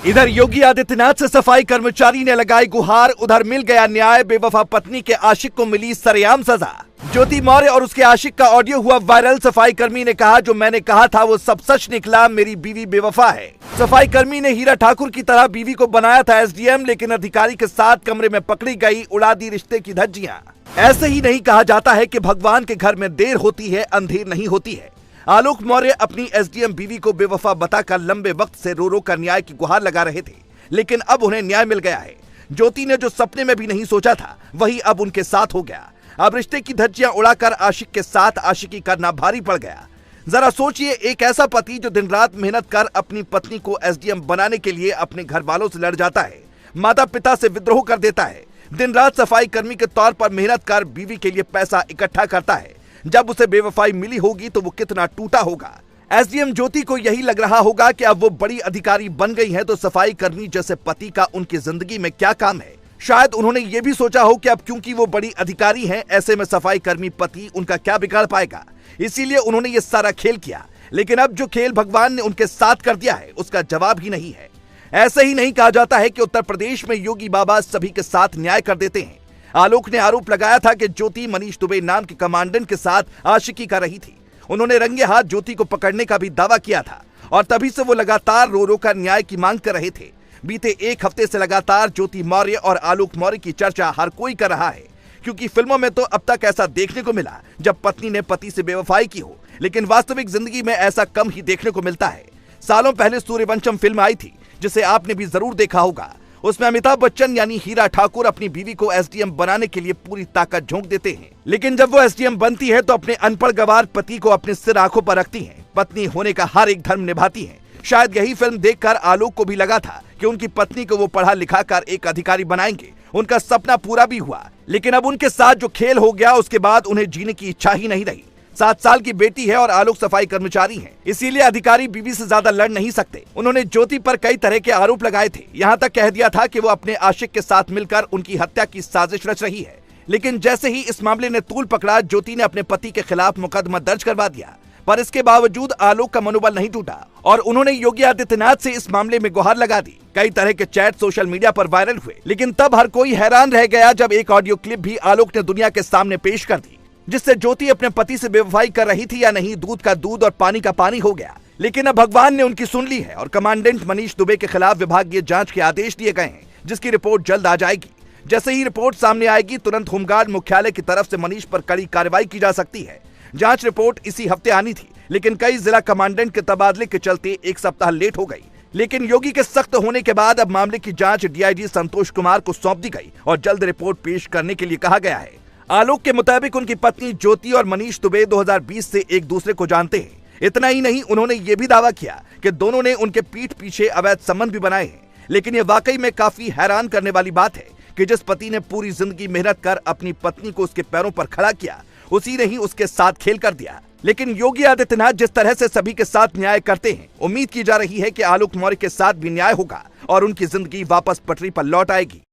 इधर योगी आदित्यनाथ से सफाई कर्मचारी ने लगाई गुहार, उधर मिल गया न्याय। बेवफा पत्नी के आशिक को मिली सरेआम सजा। ज्योति मौर्य और उसके आशिक का ऑडियो हुआ वायरल। सफाई कर्मी ने कहा, जो मैंने कहा था वो सब सच निकला, मेरी बीवी बेवफा है। सफाई कर्मी ने हीरा ठाकुर की तरह बीवी को बनाया था एसडीएम, लेकिन अधिकारी के साथ कमरे में पकड़ी गई, उड़ा दी रिश्ते की धज्जियां। ऐसे ही नहीं कहा जाता है कि भगवान के घर में देर होती है, अंधेर नहीं होती है। आलोक मौर्य अपनी एसडीएम बीवी को बेवफा बताकर लंबे वक्त से रो रो कर न्याय की गुहार लगा रहे थे, लेकिन अब उन्हें न्याय मिल गया है। ज्योति ने जो सपने में भी नहीं सोचा था वही अब उनके साथ हो गया। अब रिश्ते की धज्जियां उड़ाकर आशिक के साथ आशिकी करना भारी पड़ गया। जरा सोचिए, एक ऐसा पति जो दिन रात मेहनत कर अपनी पत्नी को एसडीएम बनाने के लिए अपने घर वालों से लड़ जाता है, माता पिता से विद्रोह कर देता है, दिन रात सफाई कर्मी के तौर पर मेहनत कर बीवी के लिए पैसा इकट्ठा करता है। जब उसे बेवफाई मिली होगी तो वो कितना टूटा होगा। एसडीएम ज्योति को यही लग रहा होगा कि अब वो बड़ी अधिकारी बन गई हैं तो सफाई कर्मी जैसे पति का उनकी जिंदगी में क्या काम है। शायद उन्होंने ये भी सोचा हो कि अब क्योंकि वो बड़ी अधिकारी हैं, ऐसे में सफाई कर्मी पति उनका क्या बिगाड़ पाएगा, इसीलिए उन्होंने ये सारा खेल किया। लेकिन अब जो खेल भगवान ने उनके साथ कर दिया है उसका जवाब ही नहीं है। ऐसे ही नहीं कहा जाता है कि उत्तर प्रदेश में योगी बाबा सभी के साथ न्याय कर देते हैं। आलोक ने आरोप लगाया था कि ज्योति मनीष दुबे नाम के कमांडेंट के साथ आशिकी कर रही थी। उन्होंने रंगे हाथ ज्योति को पकड़ने का भी दावा किया था और तभी से वो लगातार रो रो कर न्याय की मांग कर रहे थे। बीते एक हफ्ते से लगातार ज्योति मौर्य और आलोक मौर्य की चर्चा हर कोई कर रहा है, क्योंकि फिल्मों में तो अब तक ऐसा देखने को मिला जब पत्नी ने पति से बेवफाई की हो, लेकिन वास्तविक जिंदगी में ऐसा कम ही देखने को मिलता है। सालों पहले सूर्यवंशम फिल्म आई थी जिसे आपने भी जरूर देखा होगा। उसमें अमिताभ बच्चन यानी हीरा ठाकुर अपनी बीवी को एसडीएम बनाने के लिए पूरी ताकत झोंक देते हैं, लेकिन जब वो एसडीएम बनती है तो अपने अनपढ़ गवार पति को अपने सिर आंखों पर रखती हैं। पत्नी होने का हर एक धर्म निभाती हैं। शायद यही फिल्म देखकर आलोक को भी लगा था कि उनकी पत्नी को वो पढ़ा लिखा कर एक अधिकारी बनाएंगे। उनका सपना पूरा भी हुआ, लेकिन अब उनके साथ जो खेल हो गया उसके बाद उन्हें जीने की इच्छा ही नहीं रही। 7 साल की बेटी है और आलोक सफाई कर्मचारी हैं, इसीलिए अधिकारी बीवी से ज्यादा लड़ नहीं सकते। उन्होंने ज्योति पर कई तरह के आरोप लगाए थे, यहाँ तक कह दिया था कि वो अपने आशिक के साथ मिलकर उनकी हत्या की साजिश रच रही है। लेकिन जैसे ही इस मामले ने तूल पकड़ा, ज्योति ने अपने पति के खिलाफ मुकदमा दर्ज करवा दिया। पर इसके बावजूद आलोक का मनोबल नहीं टूटा और उन्होंने योगी आदित्यनाथ से इस मामले में गुहार लगा दी। कई तरह के चैट सोशल मीडिया पर वायरल हुए, लेकिन तब हर कोई हैरान रह गया जब एक ऑडियो क्लिप भी आलोक ने दुनिया के सामने पेश कर दी, जिससे ज्योति अपने पति से बेवफाई कर रही थी या नहीं, दूध का दूध और पानी का पानी हो गया। लेकिन अब भगवान ने उनकी सुन ली है और कमांडेंट मनीष दुबे के खिलाफ विभागीय जांच के आदेश दिए गए हैं, जिसकी रिपोर्ट जल्द आ जाएगी। जैसे ही रिपोर्ट सामने आएगी, तुरंत होमगार्ड मुख्यालय की तरफ से मनीष पर कड़ी कार्रवाई की जा सकती है। जांच रिपोर्ट इसी हफ्ते आनी थी, लेकिन कई जिला कमांडेंट के तबादले के चलते एक सप्ताह लेट हो गई। लेकिन योगी के सख्त होने के बाद अब मामले की जांच डीआईजी संतोष कुमार को सौंप दी गई और जल्द रिपोर्ट पेश करने के लिए कहा गया है। आलोक के मुताबिक उनकी पत्नी ज्योति और मनीष दुबे 2020 से एक दूसरे को जानते हैं। इतना ही नहीं, उन्होंने ये भी दावा किया कि दोनों ने उनके पीठ पीछे अवैध संबंध भी बनाए हैं। लेकिन ये वाकई में काफी हैरान करने वाली बात है कि जिस पति ने पूरी जिंदगी मेहनत कर अपनी पत्नी को उसके पैरों पर खड़ा किया, उसी ने ही उसके साथ खेल कर दिया। लेकिन योगी आदित्यनाथ जिस तरह से सभी के साथ न्याय करते हैं, उम्मीद की जा रही है कि आलोक मौर्य के साथ भी न्याय होगा और उनकी जिंदगी वापस पटरी पर लौट आएगी।